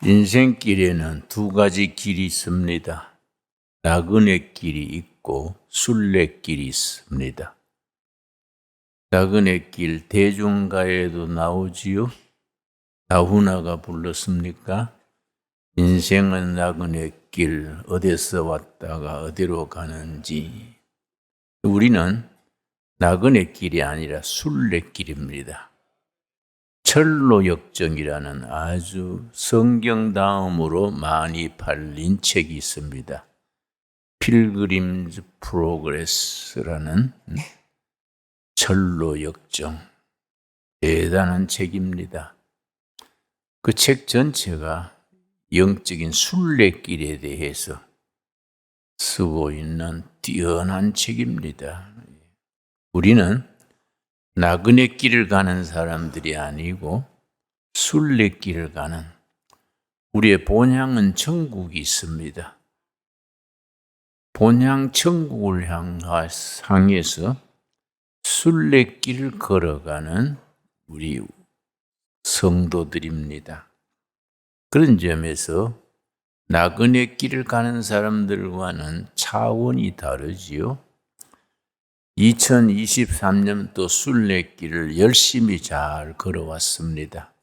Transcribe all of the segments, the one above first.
인생길에는 두 가지 길이 있습니다. 나그네 길이 있고 순례길이 있습니다. 나그네 길 대중가에도 나오지요. 다훈아가 불렀습니까? 인생은 나그네 길 어디서 왔다가 어디로 가는지. 우리는 나그네 길이 아니라 순례길입니다. 철로 역정이라는 아주 성경 다음으로 많이 팔린 책이 있습니다. 필그림즈 프로그레스라는 철로 역정. 대단한 책입니다. 그 책 전체가 영적인 순례길에 대해서 쓰고 있는 뛰어난 책입니다. 우리는 나그네 길을 가는 사람들이 아니고 순례길을 가는, 우리의 본향은 천국이 있습니다. 본향 천국을 향해서 순례길을 걸어가는 우리 성도들입니다. 그런 점에서 나그네 길을 가는 사람들과는 차원이 다르지요. 2023년도 순례길을 열심히 잘 걸어왔습니다.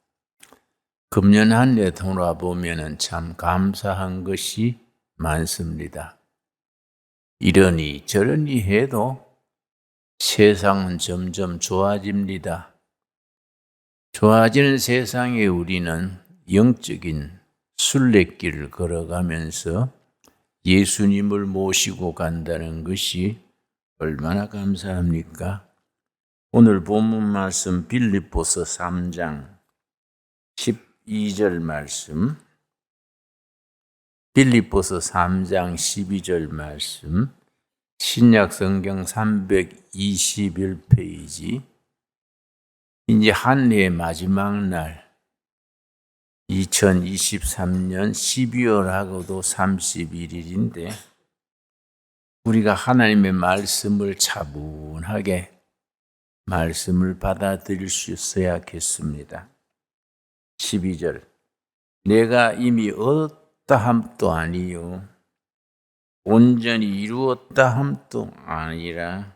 금년 한 해 돌아보면 참 감사한 것이 많습니다. 이러니 저러니 해도 세상은 점점 좋아집니다. 좋아지는 세상에 우리는 영적인 순례길을 걸어가면서 예수님을 모시고 간다는 것이 얼마나 감사합니까? 오늘 본문 말씀 빌립보서 3장 12절 말씀, 빌립보서 3장 12절 말씀, 신약 성경 321페이지, 이제 한 해의 마지막 날 2023년 12월하고도 31일인데 우리가 하나님의 말씀을 차분하게 말씀을 받아들일 수 있어야겠습니다. 12절, 내가 이미 얻었다 함도 아니요 온전히 이루었다 함도 아니라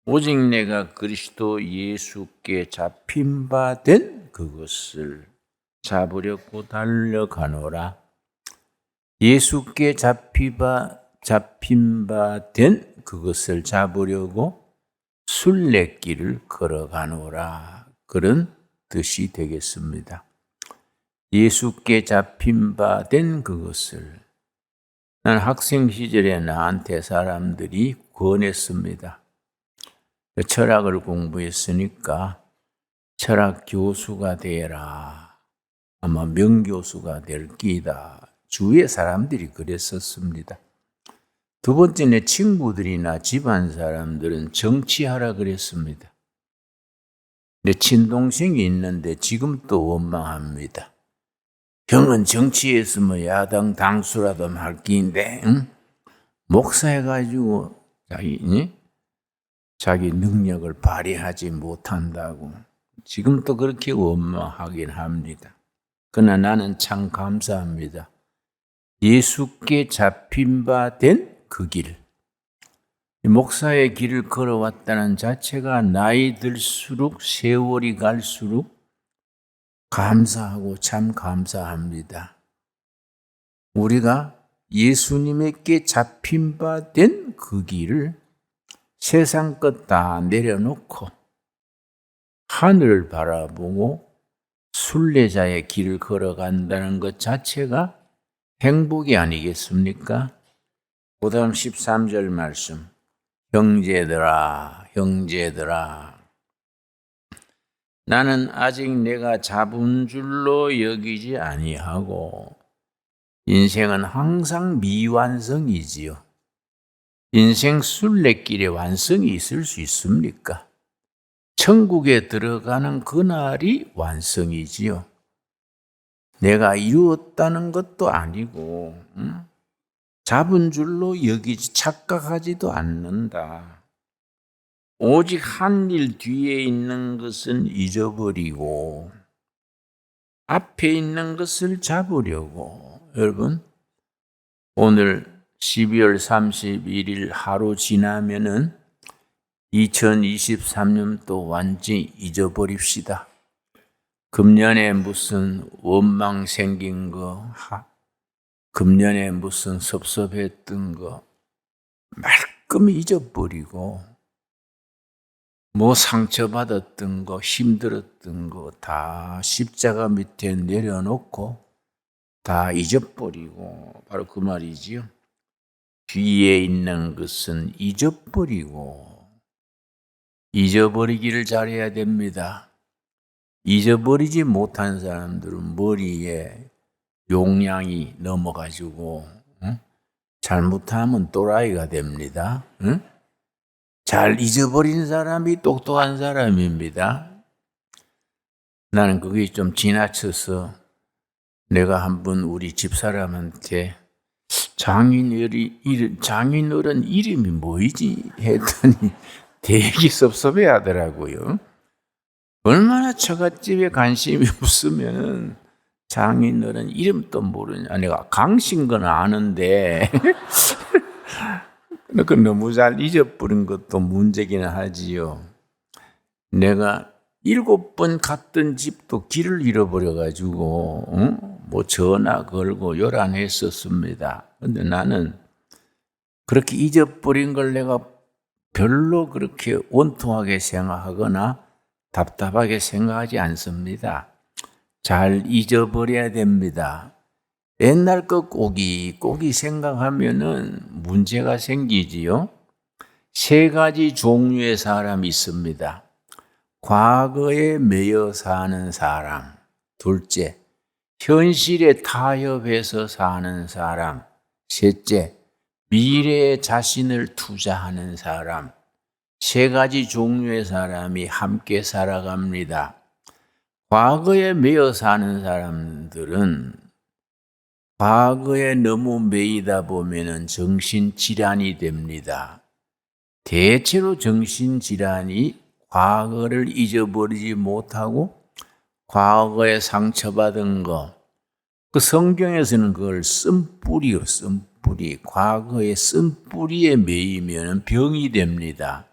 오직 내가 그리스도 예수께 잡힌 바 된 그것을 잡으려고 달려가노라. 예수께 잡힌 바 된 그것을 잡으려고 순례길을 걸어가노라. 그런 뜻이 되겠습니다. 예수께 잡힌 바 된 그것을. 난 학생 시절에 나한테 사람들이 권했습니다. 철학을 공부했으니까 철학 교수가 되라. 아마 명교수가 될 끼다. 주위의 사람들이 그랬었습니다. 두 번째, 내 친구들이나 집안 사람들은 정치하라 그랬습니다. 내 친동생이 있는데 지금도 원망합니다. 형은 정치에서 야당 당수라도 할 끼인데, 응? 목사해가지고 자기 능력을 발휘하지 못한다고 지금도 그렇게 원망하긴 합니다. 그러나 나는 참 감사합니다. 예수께 잡힌 바 된 그 길, 목사의 길을 걸어왔다는 자체가 나이 들수록 세월이 갈수록 감사하고 참 감사합니다. 우리가 예수님에게 잡힌 바 된 그 길을 세상 것 다 내려놓고 하늘을 바라보고 순례자의 길을 걸어간다는 것 자체가 행복이 아니겠습니까? 그 다음 13절 말씀, 형제들아 나는 아직 내가 잡은 줄로 여기지 아니하고, 인생은 항상 미완성이지요. 인생 순례길에 완성이 있을 수 있습니까? 천국에 들어가는 그날이 완성이지요. 내가 이루었다는 것도 아니고 잡은 줄로 여기지 착각하지도 않는다. 오직 한 일 뒤에 있는 것은 잊어버리고 앞에 있는 것을 잡으려고. 여러분, 오늘 12월 31일 하루 지나면은 2023년도 완전히 잊어버립시다. 금년에 무슨 원망 생긴 거, 금년에 무슨 섭섭했던 거 말끔히 잊어버리고, 뭐 상처받았던 거, 힘들었던 거 다 십자가 밑에 내려놓고 다 잊어버리고, 바로 그 말이지요. 뒤에 있는 것은 잊어버리기를 잘해야 됩니다. 잊어버리지 못한 사람들은 머리에 용량이 넘어가지고 잘못하면 또라이가 됩니다. 잘 잊어버린 사람이 똑똑한 사람입니다. 나는 그게 좀 지나쳐서 내가 한번 우리 집사람한테 장인어른 이름이 뭐이지 했더니 되게 섭섭해 하더라고요. 얼마나 처갓집에 관심이 없으면 장인어른 이름도 모르냐. 내가 강신 건 아는데 그 너무 잘 잊어버린 것도 문제기는 하지요. 내가 7번 갔던 집도 길을 잃어버려가지고 뭐 전화 걸고 요란했었습니다. 근데 나는 그렇게 잊어버린 걸 내가 별로 그렇게 원통하게 생각하거나 답답하게 생각하지 않습니다. 잘 잊어버려야 됩니다. 옛날 거 꼬기 생각하면은 문제가 생기지요. 3가지 종류의 사람이 있습니다. 과거에 매여 사는 사람, 둘째, 현실에 타협해서 사는 사람, 셋째, 미래에 자신을 투자하는 사람. 3가지 종류의 사람이 함께 살아갑니다. 과거에 매여 사는 사람들은 과거에 너무 매이다 보면은 정신질환이 됩니다. 대체로 정신질환이 과거를 잊어버리지 못하고 과거에 상처받은 거, 그 성경에서는 그걸 쓴뿌리요, 쓴뿌리. 과거의 쓴뿌리에 매이면 병이 됩니다.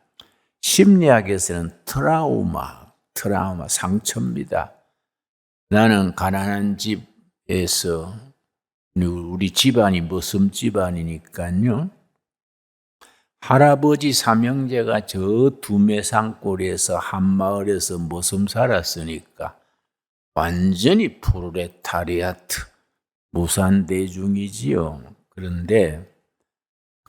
심리학에서는 트라우마, 상처입니다. 나는 가난한 집에서, 우리 집안이 머슴 집안이니까요. 할아버지 삼형제가 저 두메산골에서 한마을에서 머슴 살았으니까 완전히 프롤레타리아트, 무산대중이지요. 그런데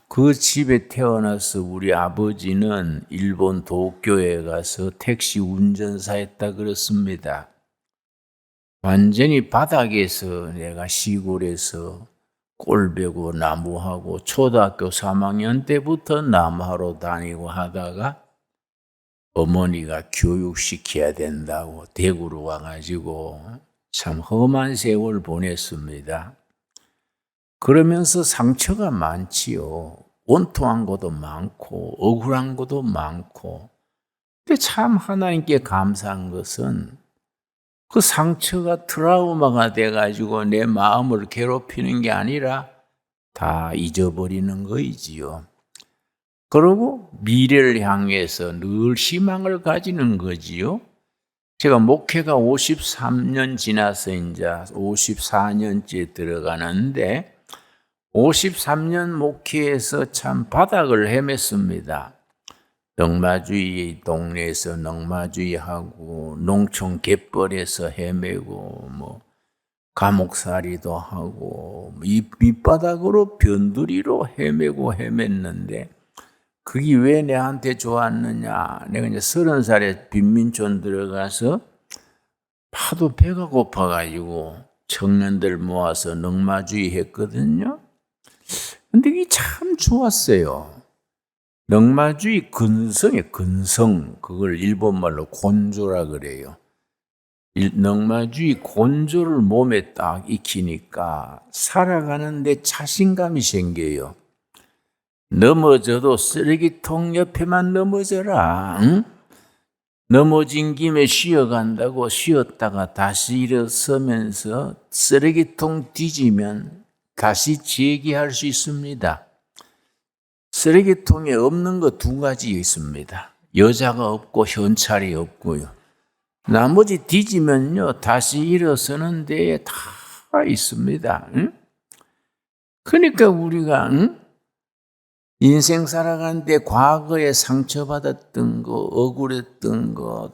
그 집에 태어나서 우리 아버지는 일본 도쿄에 가서 택시 운전사 했다 그렇습니다. 완전히 바닥에서 내가 시골에서 꼴배고 나무하고 초등학교 3학년 때부터 나무하러 다니고 하다가 어머니가 교육시켜야 된다고 대구로 와가지고 참 험한 세월 보냈습니다. 그러면서 상처가 많지요. 원통한 것도 많고 억울한 것도 많고. 근데 참 하나님께 감사한 것은 그 상처가 트라우마가 돼가지고 내 마음을 괴롭히는 게 아니라 다 잊어버리는 거이지요. 그리고 미래를 향해서 늘 희망을 가지는 거지요. 제가 목회가 53년 지나서 이제 54년째 들어가는데 53년 목회에서 참 바닥을 헤맸습니다. 넉마주의 동네에서 넉마주의하고 농촌 갯벌에서 헤매고 뭐 감옥살이도 하고 이 밑바닥으로 변두리로 헤매고 헤맸는데 그게 왜 내한테 좋았느냐. 내가 이제 30살에 빈민촌 들어가서 하도 배가 고파가지고 청년들 모아서 넉마주의 했거든요. 근데 이게 참 좋았어요. 넉마주의 근성, 그걸 일본말로 곤조라 그래요. 넉마주의 곤조를 몸에 딱 익히니까 살아가는데 자신감이 생겨요. 넘어져도 쓰레기통 옆에만 넘어져라. 응? 넘어진 김에 쉬어간다고 쉬었다가 다시 일어서면서 쓰레기통 뒤지면 다시 재기할 수 있습니다. 쓰레기통에 없는 거 두 가지 있습니다. 여자가 없고 현찰이 없고요. 나머지 뒤지면요 다시 일어서는 데에 다 있습니다. 응? 그러니까 우리가 인생 살아가는데 과거에 상처받았던 거, 억울했던 거,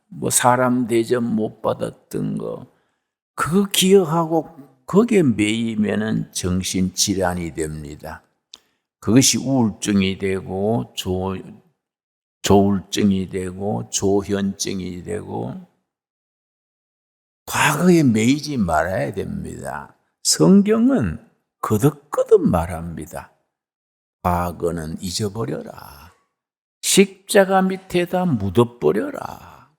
뭐 사람 대접 못 받았던 거, 그거 기억하고 거기에 매이면은 정신질환이 됩니다. 그것이 우울증이 되고 조울증이 되고 조현증이 되고 과거에 매이지 말아야 됩니다. 성경은 거듭거듭 말합니다. 과거는 잊어버려라. 십자가 밑에다 묻어버려라.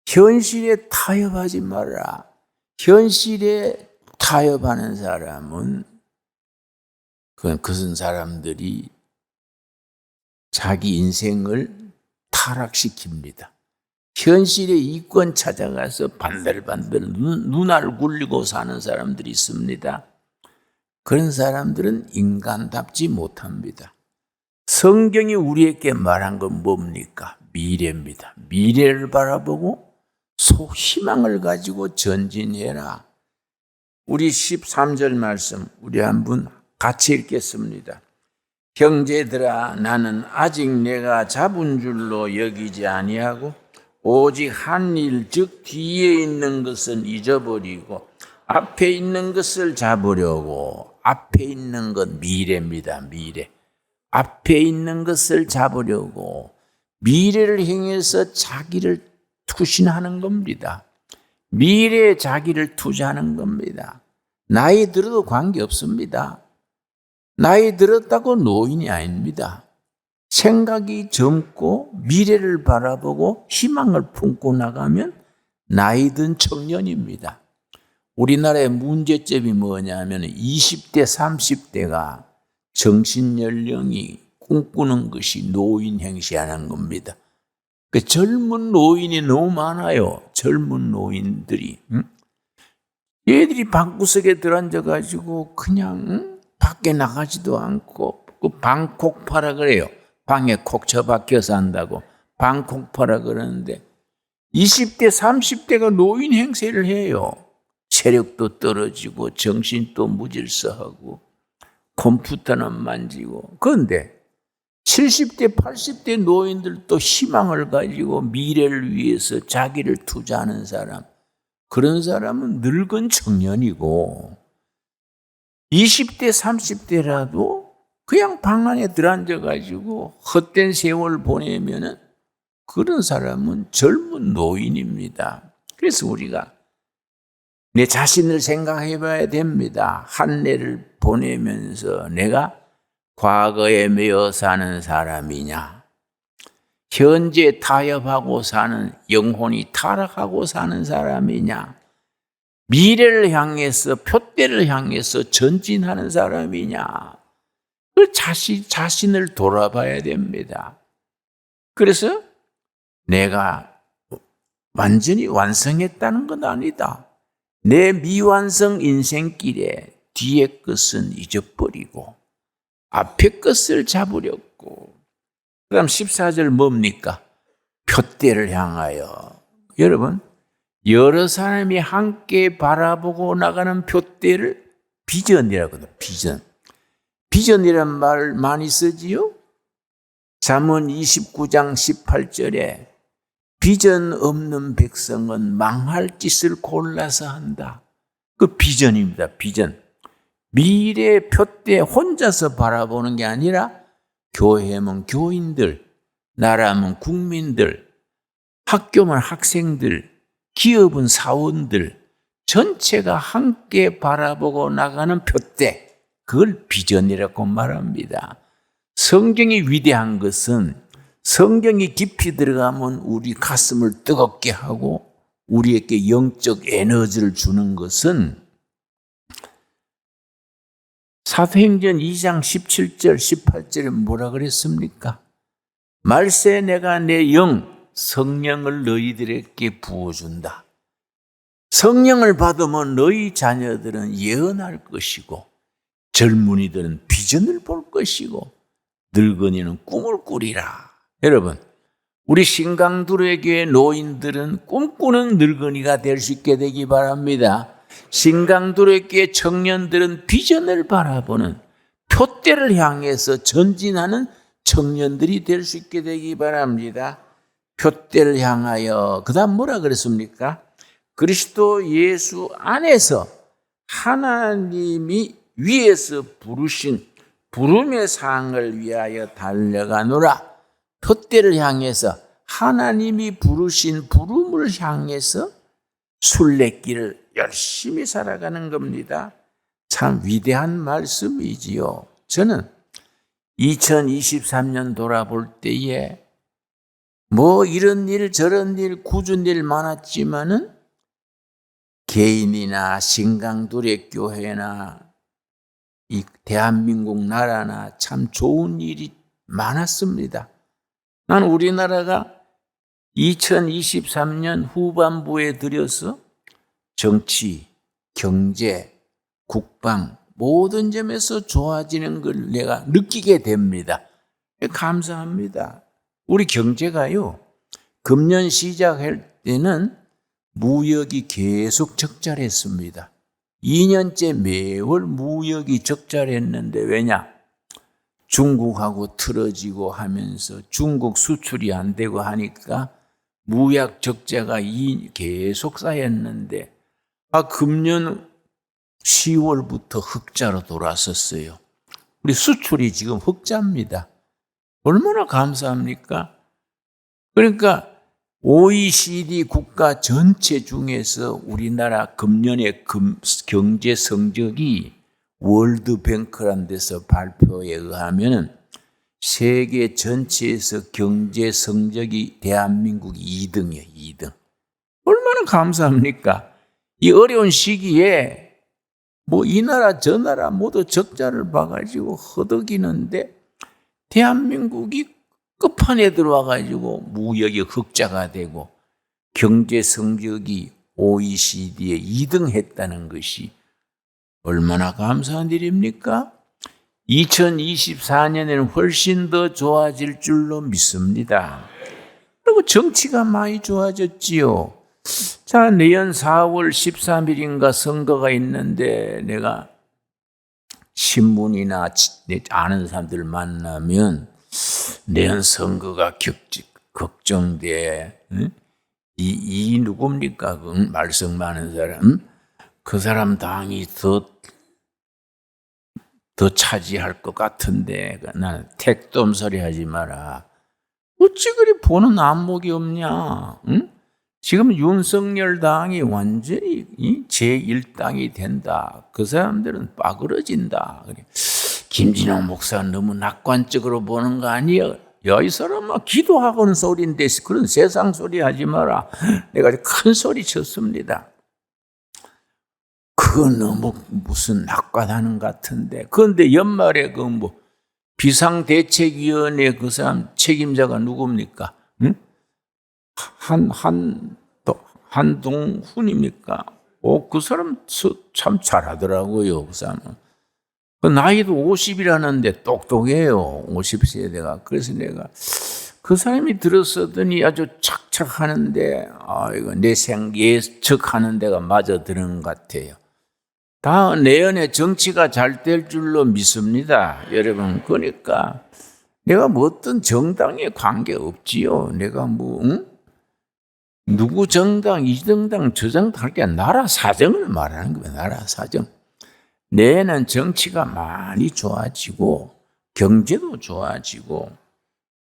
현실에 타협하지 말라. 현실에 타협하는 사람은 그것은 사람들이 자기 인생을 타락시킵니다. 현실에 이권 찾아가서 반들반들 눈알 굴리고 사는 사람들이 있습니다. 그런 사람들은 인간답지 못합니다. 성경이 우리에게 말한 건 뭡니까? 미래입니다. 미래를 바라보고 희망을 가지고 전진해라. 우리 13절 말씀 우리 한번 같이 읽겠습니다. 형제들아 나는 아직 내가 잡은 줄로 여기지 아니하고 오직 한 일 즉 뒤에 있는 것은 잊어버리고 앞에 있는 것을 잡으려고. 앞에 있는 건 미래입니다. 미래. 앞에 있는 것을 잡으려고 미래를 향해서 자기를 투신하는 겁니다. 미래에 자기를 투자하는 겁니다. 나이 들어도 관계없습니다. 나이 들었다고 노인이 아닙니다. 생각이 젊고 미래를 바라보고 희망을 품고 나가면 나이 든 청년입니다. 우리나라의 문제점이 뭐냐면 20대, 30대가 정신연령이 꿈꾸는 것이 노인 행세하는 겁니다. 그 젊은 노인이 너무 많아요. 젊은 노인들이. 얘들이 방구석에 들어앉아가지고 그냥 밖에 나가지도 않고 그 방콕 파라 그래요. 방에 콕 처박혀서 한다고 방콕 파라 그러는데 20대, 30대가 노인 행세를 해요. 체력도 떨어지고 정신도 무질서하고 컴퓨터는 만지고. 그런데 70대, 80대 노인들도 희망을 가지고 미래를 위해서 자기를 투자하는 사람, 그런 사람은 늙은 청년이고 20대, 30대라도 그냥 방 안에 들어앉아가지고 헛된 세월 보내면은 그런 사람은 젊은 노인입니다. 그래서 우리가 내 자신을 생각해 봐야 됩니다. 한 해를 보내면서 내가 과거에 매여 사는 사람이냐, 현재 타협하고 사는, 영혼이 타락하고 사는 사람이냐, 미래를 향해서, 표대를 향해서 전진하는 사람이냐, 그 자신을 돌아봐야 됩니다. 그래서 내가 완전히 완성했다는 건 아니다. 내 미완성 인생길에 뒤에 것은 잊어버리고 앞에 것을 잡으려고. 그 다음 14절 뭡니까? 표대를 향하여. 여러분, 여러 사람이 함께 바라보고 나가는 표대를 비전이라고 해요. 비전. 비전이란 말 많이 쓰지요? 잠언 29장 18절에 비전 없는 백성은 망할 짓을 골라서 한다. 그 비전입니다. 비전. 미래 표대 혼자서 바라보는 게 아니라 교회면 교인들, 나라면 국민들, 학교면 학생들, 기업은 사원들, 전체가 함께 바라보고 나가는 표대, 그걸 비전이라고 말합니다. 성경이 위대한 것은 성경이 깊이 들어가면 우리 가슴을 뜨겁게 하고 우리에게 영적 에너지를 주는 것은 사도행전 2장 17절 18절에 뭐라 그랬습니까? 말세 내가 내 영 성령을 너희들에게 부어준다. 성령을 받으면 너희 자녀들은 예언할 것이고 젊은이들은 비전을 볼 것이고 늙은이는 꿈을 꾸리라. 여러분, 우리 신강두레 교회 노인들은 꿈꾸는 늙은이가 될 수 있게 되기 바랍니다. 신강두레 교회 청년들은 비전을 바라보는 표대를 향해서 전진하는 청년들이 될 수 있게 되기 바랍니다. 표대를 향하여 그 다음 뭐라 그랬습니까? 그리스도 예수 안에서 하나님이 위에서 부르신 부름의 상을 위하여 달려가노라. 표대를 향해서 하나님이 부르신 부름을 향해서 순례길을 열심히 살아가는 겁니다. 참 위대한 말씀이지요. 저는 2023년 돌아볼 때에 뭐 이런 일 저런 일 굳은 일 많았지만은 개인이나 신강두레 교회나 이 대한민국 나라나 참 좋은 일이 많았습니다. 난 우리나라가 2023년 후반부에 들여서 정치, 경제, 국방 모든 점에서 좋아지는 걸 내가 느끼게 됩니다. 감사합니다. 우리 경제가요, 금년 시작할 때는 무역이 계속 적자했습니다. 2년째 매월 무역이 적자했는데 왜냐? 중국하고 틀어지고 하면서 중국 수출이 안 되고 하니까 무역 적자가 계속 쌓였는데 금년 10월부터 흑자로 돌아섰어요. 우리 수출이 지금 흑자입니다. 얼마나 감사합니까? 그러니까 OECD 국가 전체 중에서 우리나라 금년의 경제 성적이 월드뱅크라는 데서 발표에 의하면 세계 전체에서 경제 성적이 대한민국이 2등이에요. 2등. 얼마나 감사합니까? 이 어려운 시기에 뭐 이 나라 저 나라 모두 적자를 봐가지고 허덕이는데 대한민국이 끝판에 들어와가지고 무역이 흑자가 되고 경제 성적이 OECD에 2등 했다는 것이 얼마나 감사한 일입니까? 2024년에는 훨씬 더 좋아질 줄로 믿습니다. 그리고 정치가 많이 좋아졌지요. 자, 내년 4월 13일인가 선거가 있는데 내가 신문이나 아는 사람들 만나면 내년 선거가 걱정돼. 이 누굽니까? 그 말썽 많은 사람. 그 사람 당이 더 차지할 것 같은데 나는 택돔 소리 하지 마라. 어찌 그리 보는 안목이 없냐? 응? 지금 윤석열 당이 완전히 제1당이 된다. 그 사람들은 빠그러진다. 김진영 목사는 너무 낙관적으로 보는 거 아니야? 야, 이 사람아 기도하고는 소리인데 그런 세상 소리 하지 마라. 내가 큰 소리 쳤습니다. 그건 너무 무슨 낙관하는 것 같은데. 그런데 연말에 비상대책위원회 그 사람 책임자가 누굽니까? 응? 한동훈입니까? 그 사람 참 잘하더라고요. 그 사람은. 그 나이도 50이라는데 똑똑해요. 50세대가. 그래서 내가 그 사람이 들었더니 아주 착착하는데 이거 내 예측하는 데가 맞아 드는 것 같아요. 다 내년에 정치가 잘 될 줄로 믿습니다. 여러분, 그러니까 내가 뭐 어떤 정당에 관계없지요. 내가 누구 정당, 이 정당, 저 정당 할 게 나라 사정을 말하는 거예요. 나라 사정. 내년 정치가 많이 좋아지고 경제도 좋아지고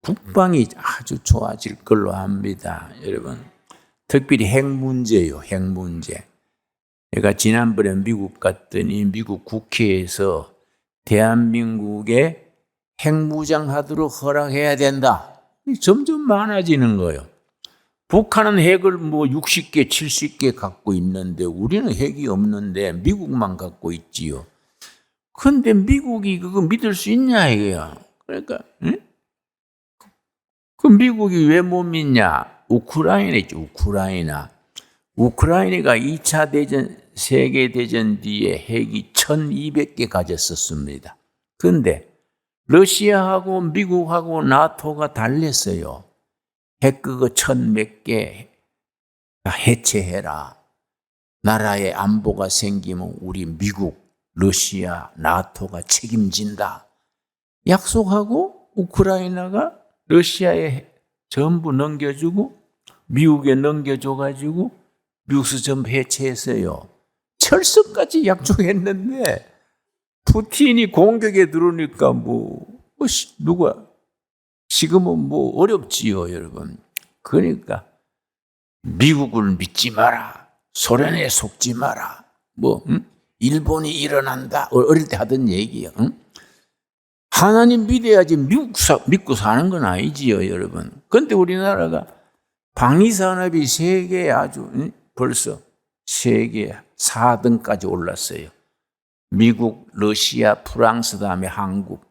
국방이 아주 좋아질 걸로 합니다. 여러분, 특별히 핵 문제요. 핵 문제. 내가 지난번에 미국 갔더니 미국 국회에서 대한민국에 핵무장하도록 허락해야 된다. 점점 많아지는 거예요. 북한은 핵을 60개, 70개 갖고 있는데 우리는 핵이 없는데 미국만 갖고 있지요. 그런데 미국이 그거 믿을 수 있냐 이거야. 그러니까 응? 그 미국이 왜 못 믿냐? 우크라이나 있죠. 우크라이나가 2차 대전, 세계대전 뒤에 핵이 1200개 가졌었습니다. 그런데 러시아하고 미국하고 나토가 달랬어요. 핵 그거 1000몇 개 해체해라. 나라의 안보가 생기면 우리 미국, 러시아, 나토가 책임진다. 약속하고 우크라이나가 러시아에 전부 넘겨주고 미국에 넘겨줘가지고 미국서 전부 해체했어요. 철석까지 약속했는데 푸틴이 공격에 들어오니까 누가 지금은 어렵지요, 여러분. 그러니까 미국을 믿지 마라. 소련에 속지 마라. 일본이 일어난다. 어릴 때 하던 얘기예요. 하나님 믿어야지 믿고 사는 건 아니지요, 여러분. 그런데 우리나라가 방위산업이 세계에 아주 벌써 세계 4등까지 올랐어요. 미국, 러시아, 프랑스 다음에 한국.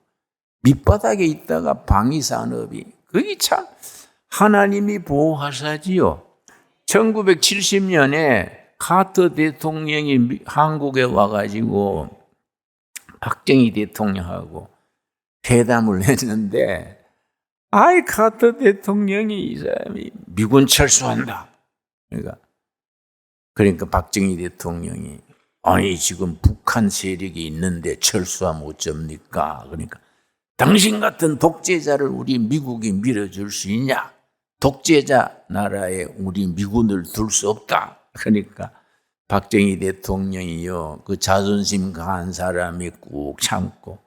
밑바닥에 있다가 방위산업이 그게 참 하나님이 보호하사지요. 1970년에 카터 대통령이 한국에 와가지고 박정희 대통령하고 회담을 했는데 카터 대통령이 이 사람이 미군 철수한다. 그러니까 박정희 대통령이 지금 북한 세력이 있는데 철수하면 어쩝니까? 그러니까 당신 같은 독재자를 우리 미국이 밀어줄 수 있냐? 독재자 나라에 우리 미군을 둘 수 없다. 그러니까 박정희 대통령이요, 그 자존심 강한 사람이 꾹 참고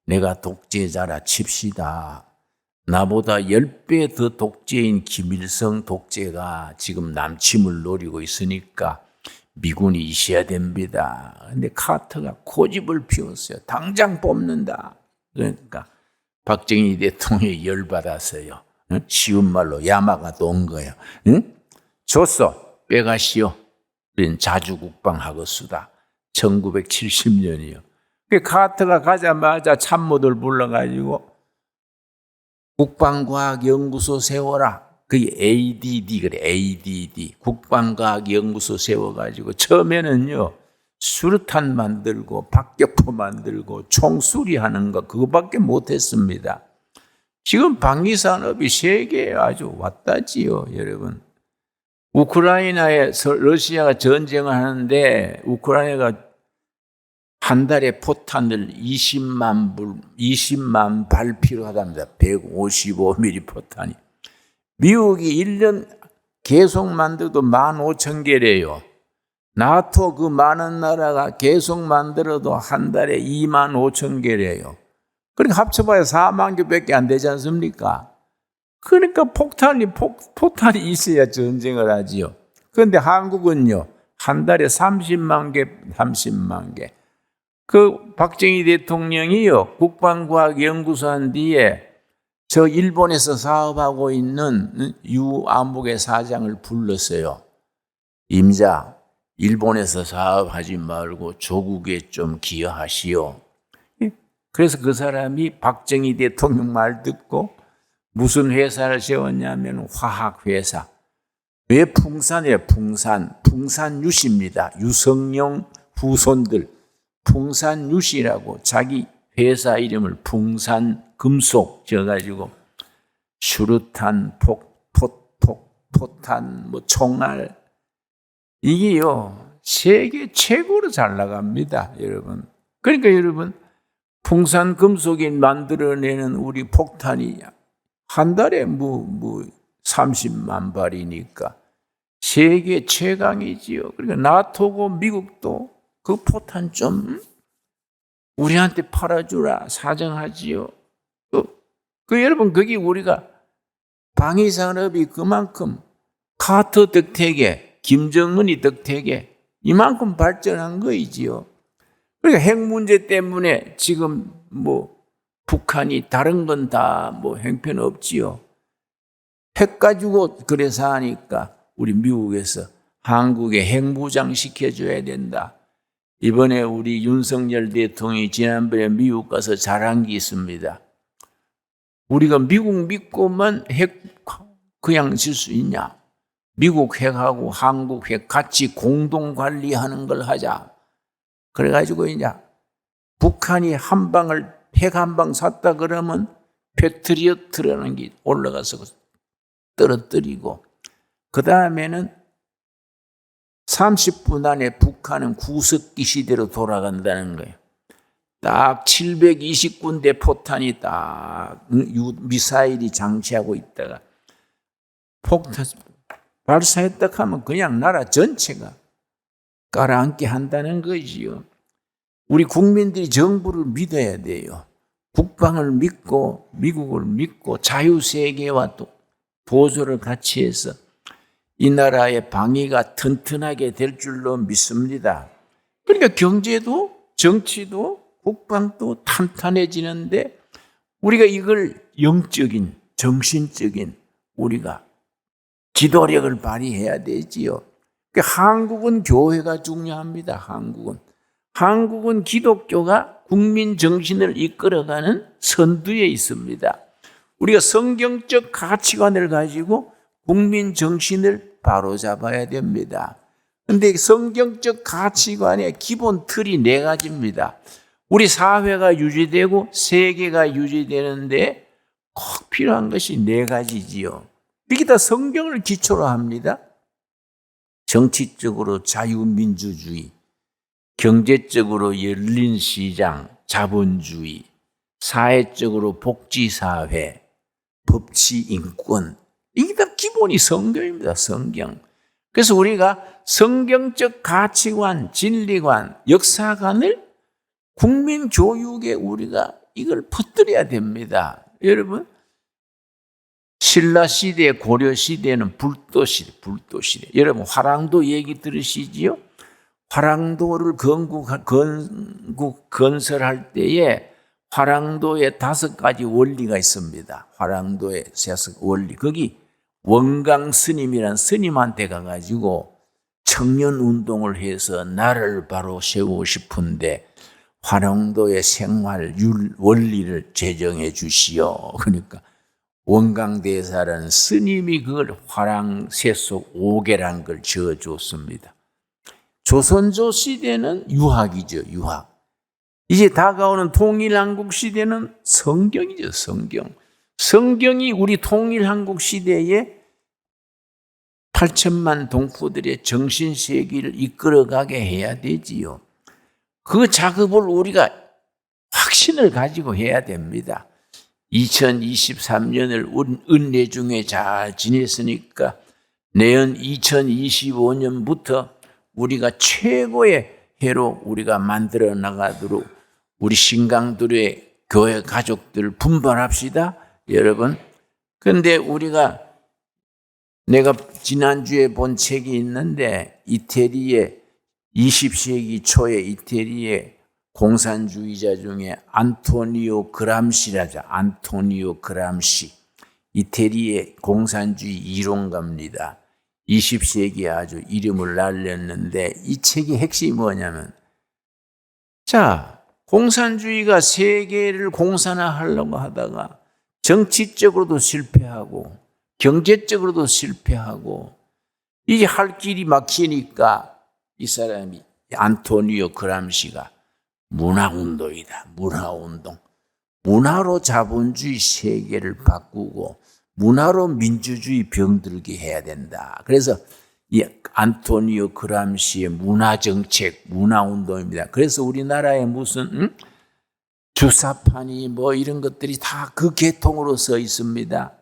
내가 독재자라 칩시다. 나보다 10배 더 독재인 김일성 독재가 지금 남침을 노리고 있으니까 미군이 있어야 됩니다. 근데 카터가 고집을 피웠어요. 당장 뽑는다. 그러니까 박정희 대통령이 열받았어요. 쉬운 말로 야마가 돈 거예요. 줬어. 빼가시오. 자주국방하겠수다. 1970년이요. 카터가 가자마자 참모들 불러가지고 국방과학연구소 세워라. 그게 ADD 그래. ADD. 국방과학연구소 세워가지고 처음에는요. 수류탄 만들고 박격포 만들고 총 수리하는 거 그거밖에 못했습니다. 지금 방위산업이 세계에 아주 왔다지요, 여러분. 우크라이나에서 러시아가 전쟁을 하는데 우크라이나가 한 달에 포탄을 20만 발 필요하답니다. 155mm 포탄이. 미국이 1년 계속 만들어도 15,000개래요. 나토 그 많은 나라가 계속 만들어도 한 달에 25,000개래요. 그러니까 합쳐봐야 4만 개밖에 안 되지 않습니까? 그러니까 포탄이 있어야 전쟁을 하지요. 그런데 한국은요, 한 달에 30만 개. 그 박정희 대통령이요, 국방과학연구소 한 뒤에 저 일본에서 사업하고 있는 유암흑의 사장을 불렀어요. 임자, 일본에서 사업하지 말고 조국에 좀 기여하시오. 그래서 그 사람이 박정희 대통령 말 듣고 무슨 회사를 세웠냐면 화학회사. 왜 풍산이에요? 풍산유씨입니다. 유성룡 후손들. 풍산유씨라고 자기 회사 이름을 풍산금속 지어가지고 수류탄, 포탄, 총알 이게요 세계 최고로 잘 나갑니다, 여러분. 그러니까 여러분 풍산금속이 만들어내는 우리 폭탄이 한 달에 30만 발이니까 세계 최강이지요. 그러니까 나토고 미국도 그 포탄 좀 우리한테 팔아주라 사정하지요. 여러분 거기 우리가 방위산업이 그만큼 카터 덕택에 김정은이 덕택에 이만큼 발전한 거이지요. 그러니까 핵 문제 때문에 지금 북한이 다른 건 다 형편없지요. 핵 가지고 그래서 하니까 우리 미국에서 한국에 핵무장 시켜줘야 된다. 이번에 우리 윤석열 대통령이 지난번에 미국 가서 잘한 게 있습니다. 우리가 미국 믿고만 핵 그냥 있을 수 있냐? 미국 핵하고 한국 핵 같이 공동 관리하는 걸 하자. 그래가지고 이제 북한이 핵 한 방 쐈다 그러면 패트리어트라는 게 올라가서 떨어뜨리고, 그 다음에는 30분 안에 북한은 구석기 시대로 돌아간다는 거예요. 딱 720군데 포탄이 딱 미사일이 장치하고 있다가 폭탄 발사했다 하면 그냥 나라 전체가 깔아앉게 한다는 거지요. 우리 국민들이 정부를 믿어야 돼요. 국방을 믿고 미국을 믿고 자유세계와 또 보조를 같이 해서 이 나라의 방위가 튼튼하게 될 줄로 믿습니다. 그러니까 경제도 정치도 국방도 탄탄해지는데 우리가 이걸 영적인 정신적인 우리가 지도력을 발휘해야 되지요. 그러니까 한국은 교회가 중요합니다. 한국은 기독교가 국민 정신을 이끌어가는 선두에 있습니다. 우리가 성경적 가치관을 가지고 국민 정신을 바로잡아야 됩니다. 그런데 성경적 가치관의 기본 틀이 4가지입니다. 우리 사회가 유지되고 세계가 유지되는데 꼭 필요한 것이 4가지지요. 이게 다 성경을 기초로 합니다. 정치적으로 자유민주주의, 경제적으로 열린 시장, 자본주의, 사회적으로 복지사회, 법치인권, 이게 다 기본이 성경입니다. 성경. 그래서 우리가 성경적 가치관, 진리관, 역사관을 국민 교육에 우리가 이걸 퍼뜨려야 됩니다. 여러분, 신라시대, 고려시대는 불도시대. 여러분, 화랑도 얘기 들으시지요? 화랑도를 건설할 때에 화랑도에 5가지 원리가 있습니다. 화랑도의 5 원리. 거기 원강 스님이란 스님한테 가가지고 청년 운동을 해서 나라를 바로 세우고 싶은데 화랑도의 생활 원리를 제정해 주시오. 그러니까 원강대사라는 스님이 그걸 화랑세속 5개란 걸 지어줬습니다. 조선조 시대는 유학이죠. 유학. 이제 다가오는 통일한국 시대는 성경이죠. 성경이 우리 통일한국 시대에 8천만 동포들의 정신세계를 이끌어가게 해야 되지요. 그 작업을 우리가 확신을 가지고 해야 됩니다. 2023년을 은혜 중에 잘 지냈으니까 내년 2025년부터 우리가 최고의 해로 우리가 만들어 나가도록 우리 신강들의 교회 가족들 분발합시다. 여러분. 그런데 내가 지난주에 본 책이 있는데 이태리의 20세기 초에 이태리의 공산주의자 중에 안토니오 그람시라죠. 안토니오 그람시. 이태리의 공산주의 이론가입니다. 20세기에 아주 이름을 날렸는데 이 책의 핵심이 뭐냐면 공산주의가 세계를 공산화하려고 하다가 정치적으로도 실패하고 경제적으로도 실패하고 이제 할 길이 막히니까 이 사람이 안토니오 그람시가 문화운동이다. 문화운동. 문화로 자본주의 세계를 바꾸고 문화로 민주주의 병들게 해야 된다. 그래서 이 안토니오 그람시의 문화정책, 문화운동입니다. 그래서 우리나라에 무슨 주사파니 이런 것들이 다 그 계통으로 써 있습니다.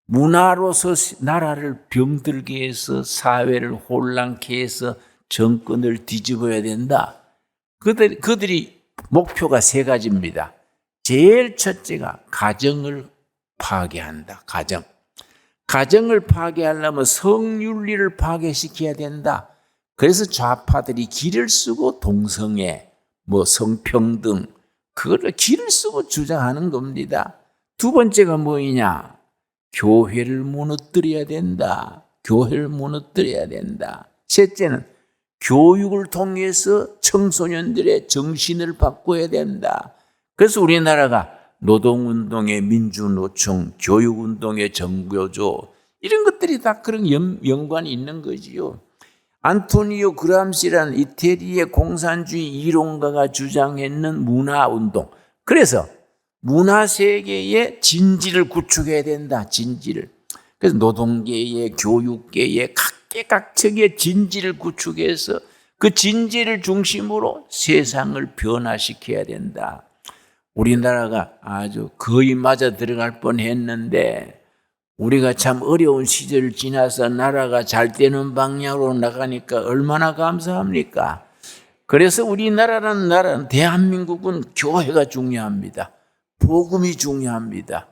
문화로서 나라를 병들게 해서 사회를 혼란케 해서 정권을 뒤집어야 된다. 그들이 목표가 3가지입니다. 제일 첫째가 가정을 파괴한다. 가정을 파괴하려면 성윤리를 파괴시켜야 된다. 그래서 좌파들이 길을 쓰고 동성애, 성평등, 그거를 길을 쓰고 주장하는 겁니다. 2번째가 뭐냐? 교회를 무너뜨려야 된다. 셋째는 교육을 통해서 청소년들의 정신을 바꿔야 된다. 그래서 우리나라가 노동운동의 민주노총, 교육운동의 정교조, 이런 것들이 다 그런 연관이 있는 거지요. 안토니오 그람시라는 이태리의 공산주의 이론가가 주장했는 문화운동. 그래서 문화세계의 진지를 구축해야 된다. 진지를. 그래서 노동계의 교육계의 각계각층의 진지를 구축해서 그 진지를 중심으로 세상을 변화시켜야 된다. 우리나라가 아주 거의 맞아 들어갈 뻔했는데 우리가 참 어려운 시절을 지나서 나라가 잘 되는 방향으로 나가니까 얼마나 감사합니까? 그래서 우리나라라는 나라는 대한민국은 교회가 중요합니다. 복음이 중요합니다.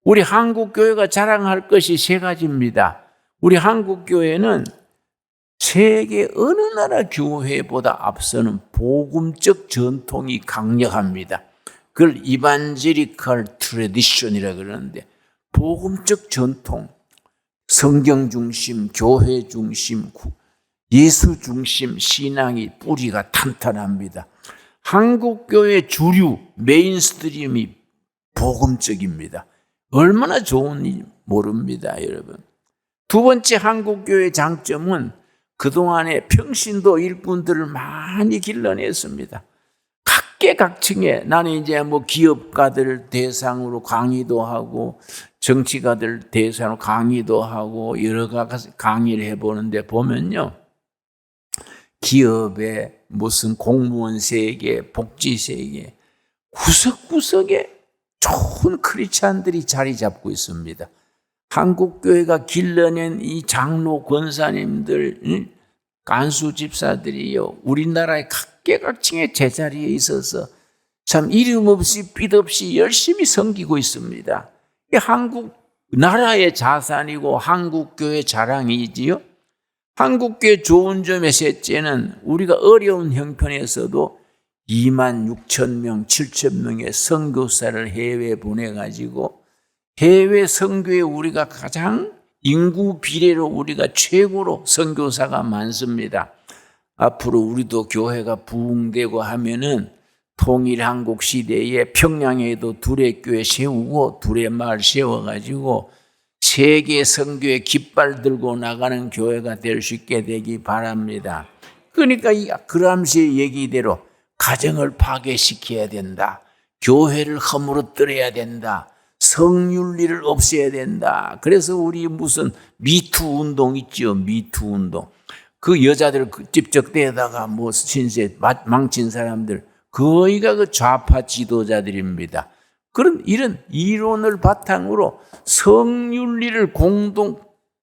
우리 한국교회가 자랑할 것이 세 가지입니다. 우리 한국교회는 세계 어느 나라 교회보다 앞서는 복음적 전통이 강력합니다. 그걸 이반제리컬 트래디션이라 그러는데 복음적 전통, 성경 중심, 교회 중심, 예수 중심 신앙이 뿌리가 탄탄합니다. 한국교회 주류 메인스트림이 복음적입니다. 얼마나 좋은지 모릅니다, 여러분. 두 번째 한국교회의 장점은 그동안에 평신도 일꾼들을 많이 길러냈습니다. 각계각층에 나는 이제 뭐 기업가들 대상으로 강의도 하고 정치가들 대상으로 강의도 하고 여러 가지 강의를 해보는데 보면요. 기업의 무슨 공무원 세계, 복지 세계 구석구석에 좋은 크리스찬들이 자리 잡고 있습니다. 한국교회가 길러낸 이 장로 권사님들, 간수 집사들이요. 우리나라의 각계각층의 제자리에 있어서 참 이름 없이 빛 없이 열심히 섬기고 있습니다. 한국 나라의 자산이고 한국교회 자랑이지요. 한국교회 좋은 점의 셋째는 우리가 어려운 형편에서도 26,000명, 7,000명의 선교사를 해외에 보내가지고 해외 선교에 우리가 가장 인구 비례로 우리가 최고로 선교사가 많습니다. 앞으로 우리도 교회가 부흥되고 하면은 통일한국 시대에 평양에도 둘의 교회 세우고 둘의 마을 세워가지고 세계 선교의 깃발 들고 나가는 교회가 될 수 있게 되기 바랍니다. 그러니까 이 그람시의 얘기대로 가정을 파괴시켜야 된다. 교회를 허물어뜨려야 된다. 성윤리를 없애야 된다. 그래서 우리 무슨 미투 운동 있죠. 미투 운동. 그 여자들 찝쩍대다가 뭐 신세 망친 사람들 거의가 그 좌파 지도자들입니다. 그런 이런 이론을 바탕으로 성윤리를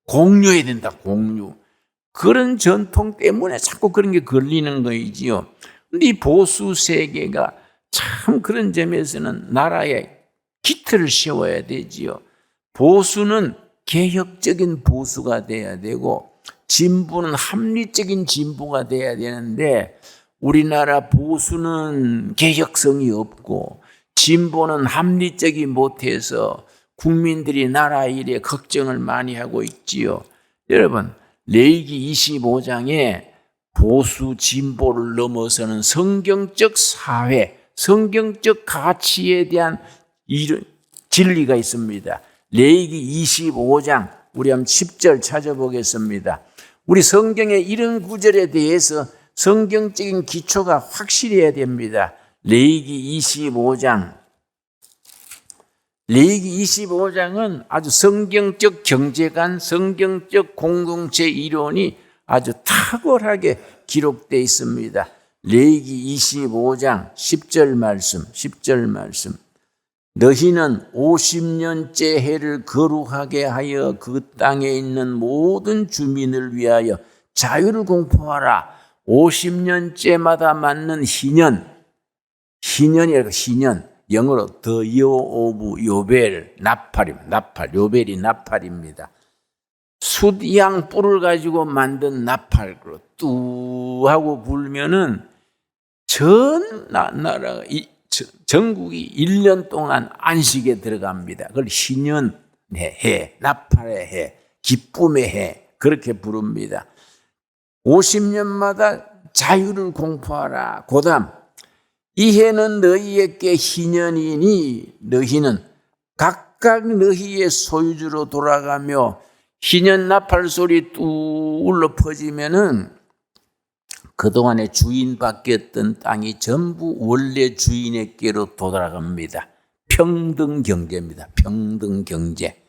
공유해야 된다. 공유. 그런 전통 때문에 자꾸 그런 게 걸리는 거이지요. 근데 이 보수 세계가 참 그런 점에서는 나라에 기틀을 세워야 되지요. 보수는 개혁적인 보수가 돼야 되고 진보는 합리적인 진보가 돼야 되는데 우리나라 보수는 개혁성이 없고 진보는 합리적이 못해서 국민들이 나라 일에 걱정을 많이 하고 있지요. 여러분, 레위기 25장에 보수 진보를 넘어서는 성경적 사회, 성경적 가치에 대한 이런 진리가 있습니다. 레위기 25장 우리 한번 10절 찾아보겠습니다. 우리 성경의 이런 구절에 대해서 성경적인 기초가 확실해야 됩니다. 레위기 25장. 레위기 25장은 아주 성경적 경제관, 성경적 공동체 이론이 아주 탁월하게 기록되어 있습니다. 레위기 25장 10절 말씀. 너희는 50년째 해를 거룩하게 하여 그 땅에 있는 모든 주민을 위하여 자유를 공포하라. 50년째마다 맞는 희년이라고 희년. 영어로 the year of 요벨, 나팔, 요벨이 나팔입니다. 숫양 뿔을 가지고 만든 나팔로 뚜 하고 불면은 전 나라가 전국이 1년 동안 안식에 들어갑니다. 그걸 희년의 해, 나팔의 해, 기쁨의 해 그렇게 부릅니다. 50년마다 자유를 공포하라. 그다음 이 해는 너희에게 희년이니 너희는 각각 너희의 소유주로 돌아가며 희년 나팔 소리 뚝 울려 퍼지면은 그동안에 주인 바뀌었던 땅이 전부 원래 주인에게로 돌아갑니다. 평등 경제입니다. 평등 경제.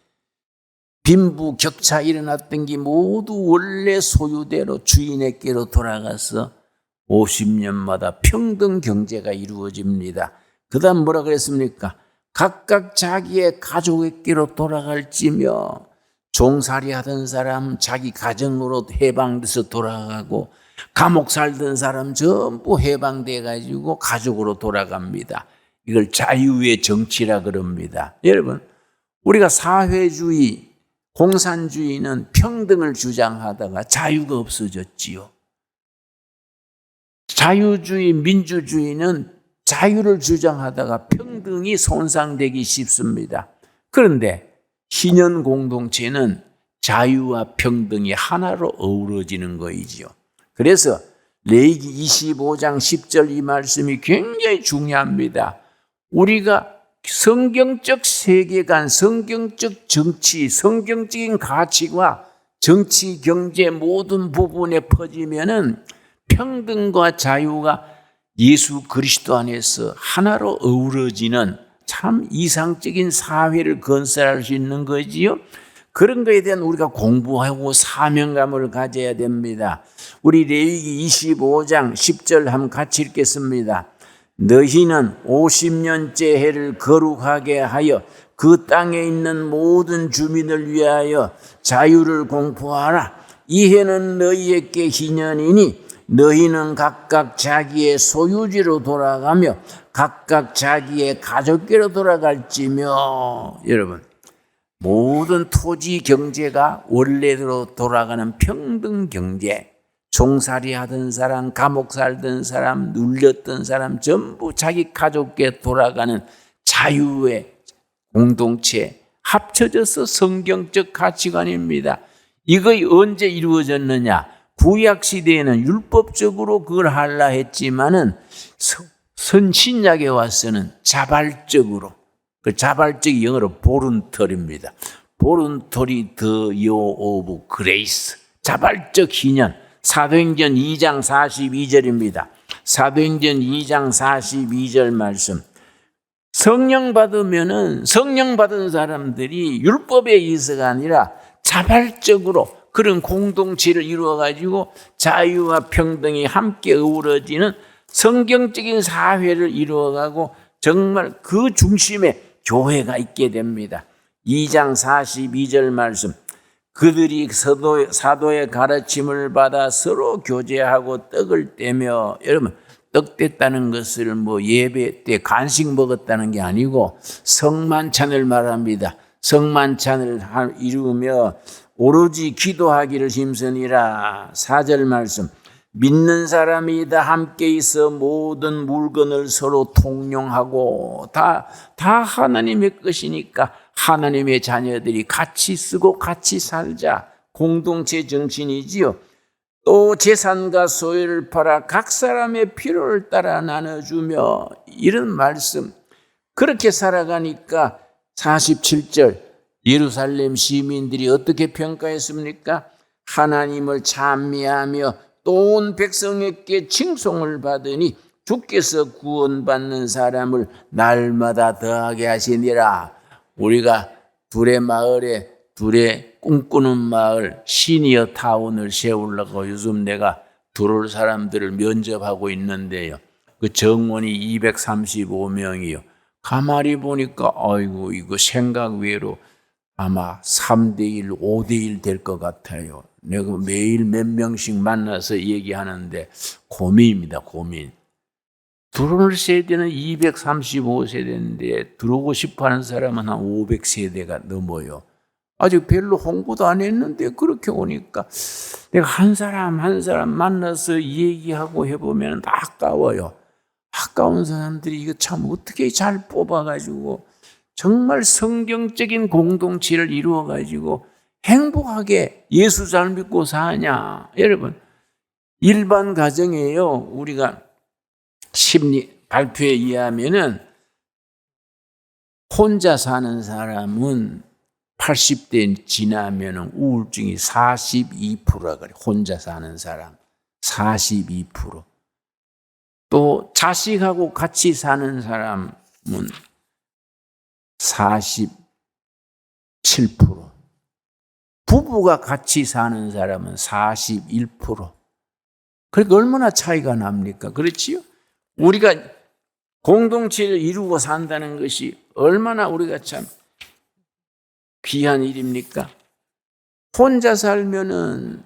빈부 격차 일어났던 게 모두 원래 소유대로 주인에게로 돌아가서 50년마다 평등 경제가 이루어집니다. 그 다음 뭐라 그랬습니까? 각각 자기의 가족에게로 돌아갈지며 종살이 하던 사람 자기 가정으로 해방돼서 돌아가고 감옥 살던 사람 전부 해방돼 가지고 가족으로 돌아갑니다. 이걸 자유의 정치라 그럽니다. 여러분, 우리가 사회주의, 공산주의는 평등을 주장하다가 자유가 없어졌지요. 자유주의, 민주주의는 자유를 주장하다가 평등이 손상되기 쉽습니다. 그런데 신현 공동체는 자유와 평등이 하나로 어우러지는 거이지요. 그래서 레위기 25장 10절 이 말씀이 굉장히 중요합니다. 우리가 성경적 세계관, 성경적 정치, 성경적인 가치와 정치, 경제 모든 부분에 퍼지면은 평등과 자유가 예수 그리스도 안에서 하나로 어우러지는 참 이상적인 사회를 건설할 수 있는 거지요. 그런 것에 대한 우리가 공부하고 사명감을 가져야 됩니다. 우리 레위기 25장 10절 한번 같이 읽겠습니다. 너희는 50년째 해를 거룩하게 하여 그 땅에 있는 모든 주민을 위하여 자유를 공포하라. 이 해는 너희에게 희년이니 너희는 각각 자기의 소유지로 돌아가며 각각 자기의 가족께로 돌아갈지며. 여러분, 모든 토지 경제가 원래대로 돌아가는 평등 경제, 종살이 하던 사람, 감옥 살던 사람, 눌렸던 사람 전부 자기 가족께 돌아가는 자유의 공동체, 합쳐져서 성경적 가치관입니다. 이것이 언제 이루어졌느냐? 구약시대에는 율법적으로 그걸 하려 했지만은 선신약에 와서는 자발적으로, 그 자발적이 영어로 볼런터리입니다. 볼런터리 더 요 오브 그레이스, 자발적 희년. 사도행전 2장 42절입니다. 사도행전 2장 42절 말씀. 성령 받으면은 성령 받은 사람들이 율법에 의해서가 아니라 자발적으로 그런 공동체를 이루어 가지고 자유와 평등이 함께 어우러지는 성경적인 사회를 이루어 가고 정말 그 중심에 교회가 있게 됩니다. 2장 42절 말씀. 그들이 사도의 가르침을 받아 서로 교제하고 떡을 떼며, 여러분, 떡 뗐다는 것을 뭐 예배 때 간식 먹었다는 게 아니고 성만찬을 말합니다. 성만찬을 이루며 오로지 기도하기를 힘쓰니라. 4절 말씀. 믿는 사람이 다 함께 있어 모든 물건을 서로 통용하고 다 하나님의 것이니까 하나님의 자녀들이 같이 쓰고 같이 살자. 공동체 정신이지요. 또 재산과 소유를 팔아 각 사람의 필요를 따라 나눠주며, 이런 말씀. 그렇게 살아가니까 47절 예루살렘 시민들이 어떻게 평가했습니까? 하나님을 찬미하며 또 온 백성에게 칭송을 받으니 주께서 구원받는 사람을 날마다 더하게 하시니라. 우리가 둘의 마을에 둘의 꿈꾸는 마을 시니어 타운을 세우려고 요즘 내가 들어올 사람들을 면접하고 있는데요. 그 정원이 235명이요. 가만히 보니까 아이고 이거 생각 외로 아마 3대1, 5대1 될 것 같아요. 내가 매일 몇 명씩 만나서 얘기하는데 고민입니다. 고민. 들어올 세대는 235세대인데 들어오고 싶어하는 사람은 한 500세대가 넘어요. 아직 별로 홍보도 안 했는데 그렇게 오니까 내가 한 사람 한 사람 만나서 얘기하고 해보면 아까워요. 아까운 사람들이 이거 참 어떻게 잘 뽑아가지고 정말 성경적인 공동체를 이루어가지고 행복하게 예수 잘 믿고 사냐. 여러분, 일반 가정이에요. 우리가 심리 발표에 의하면은 혼자 사는 사람은 80대 지나면 우울증이 42%가 그래. 혼자 사는 사람 42%. 또 자식하고 같이 사는 사람은 47%. 부부가 같이 사는 사람은 41%. 그러니까 얼마나 차이가 납니까? 그렇지요? 우리가 공동체를 이루고 산다는 것이 얼마나 우리가 참 귀한 일입니까? 혼자 살면은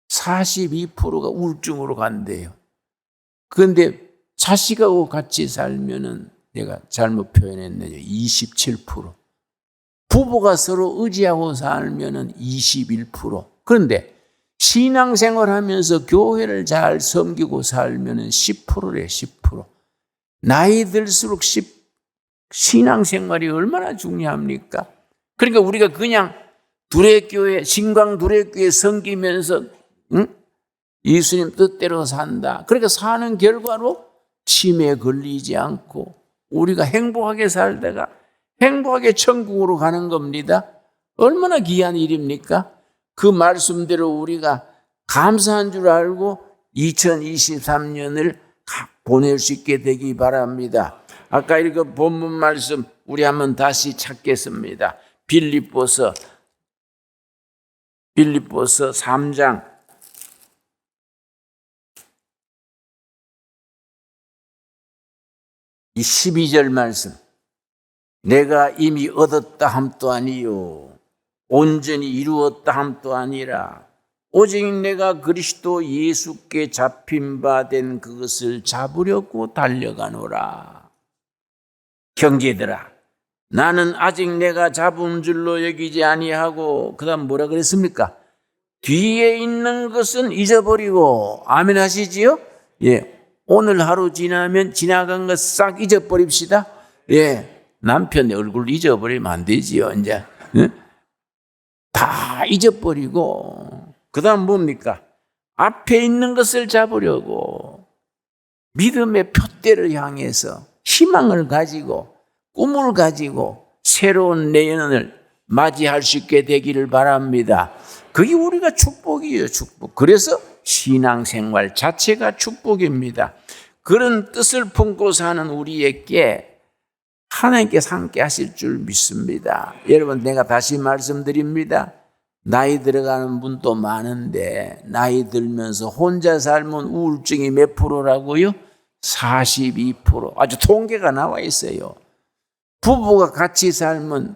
42%가 우울증으로 간대요. 그런데 자식하고 같이 살면은 내가 잘못 표현했네요. 27%. 부부가 서로 의지하고 살면은 21%. 그런데 신앙생활 하면서 교회를 잘 섬기고 살면은 10%래, 10%. 나이 들수록 신앙생활이 얼마나 중요합니까? 그러니까 우리가 그냥 두레교회, 신광 두레교회 섬기면서 예수님 뜻대로 산다. 그러니까 사는 결과로 치매에 걸리지 않고 우리가 행복하게 살다가 행복하게 천국으로 가는 겁니다. 얼마나 귀한 일입니까? 그 말씀대로 우리가 감사한 줄 알고 2023년을 보낼 수 있게 되기 바랍니다. 아까 읽은 본문 말씀 우리 한번 다시 찾겠습니다. 빌립보서 3장 12절 말씀. 내가 이미 얻었다 함도 아니요 온전히 이루었다 함도 아니라 오직 내가 그리스도 예수께 잡힌 바 된 그것을 잡으려고 달려가노라. 형제들아, 나는 아직 내가 잡은 줄로 여기지 아니하고 그다음 뭐라 그랬습니까? 뒤에 있는 것은 잊어버리고. 아멘 하시지요? 예. 오늘 하루 지나면 지나간 것 싹 잊어버립시다. 예. 남편 얼굴 잊어버리면 안 되지요. 이제 다 잊어버리고 그다음 뭡니까? 앞에 있는 것을 잡으려고 믿음의 표대를 향해서 희망을 가지고 꿈을 가지고 새로운 내년을 맞이할 수 있게 되기를 바랍니다. 그게 우리가 축복이에요. 축복. 그래서 신앙생활 자체가 축복입니다. 그런 뜻을 품고 사는 우리에게 하나님께서 함께 하실 줄 믿습니다. 여러분, 내가 다시 말씀드립니다. 나이 들어가는 분도 많은데 나이 들면서 혼자 살면 우울증이 몇 프로라고요? 42%. 아주 통계가 나와 있어요. 부부가 같이 살면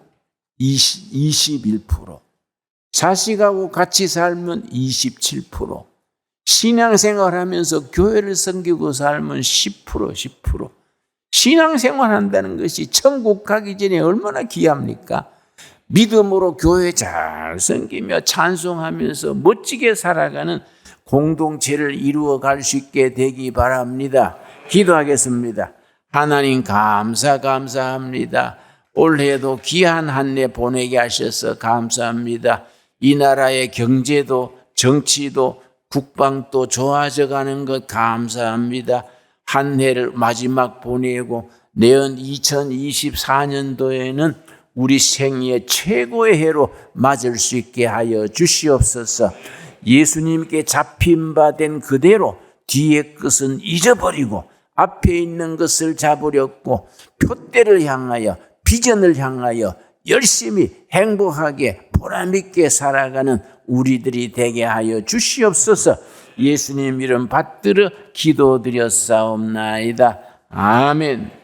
21%. 자식하고 같이 살면 27%. 신앙생활하면서 교회를 섬기고 살면 10%. 신앙생활 한다는 것이 천국 가기 전에 얼마나 귀합니까? 믿음으로 교회 잘 섬기며 찬송하면서 멋지게 살아가는 공동체를 이루어 갈 수 있게 되기 바랍니다. 기도하겠습니다. 하나님 감사합니다. 올해도 귀한 한 해 보내게 하셔서 감사합니다. 이 나라의 경제도 정치도 국방도 좋아져 가는 것 감사합니다. 한 해를 마지막 보내고 내년 2024년도에는 우리 생애 최고의 해로 맞을 수 있게 하여 주시옵소서. 예수님께 잡힌 바 된 그대로 뒤의 것은 잊어버리고 앞에 있는 것을 잡으려고 표대를 향하여 비전을 향하여 열심히 행복하게 보람있게 살아가는 우리들이 되게 하여 주시옵소서. 예수님 이름 받들어 기도드렸사옵나이다. 아멘.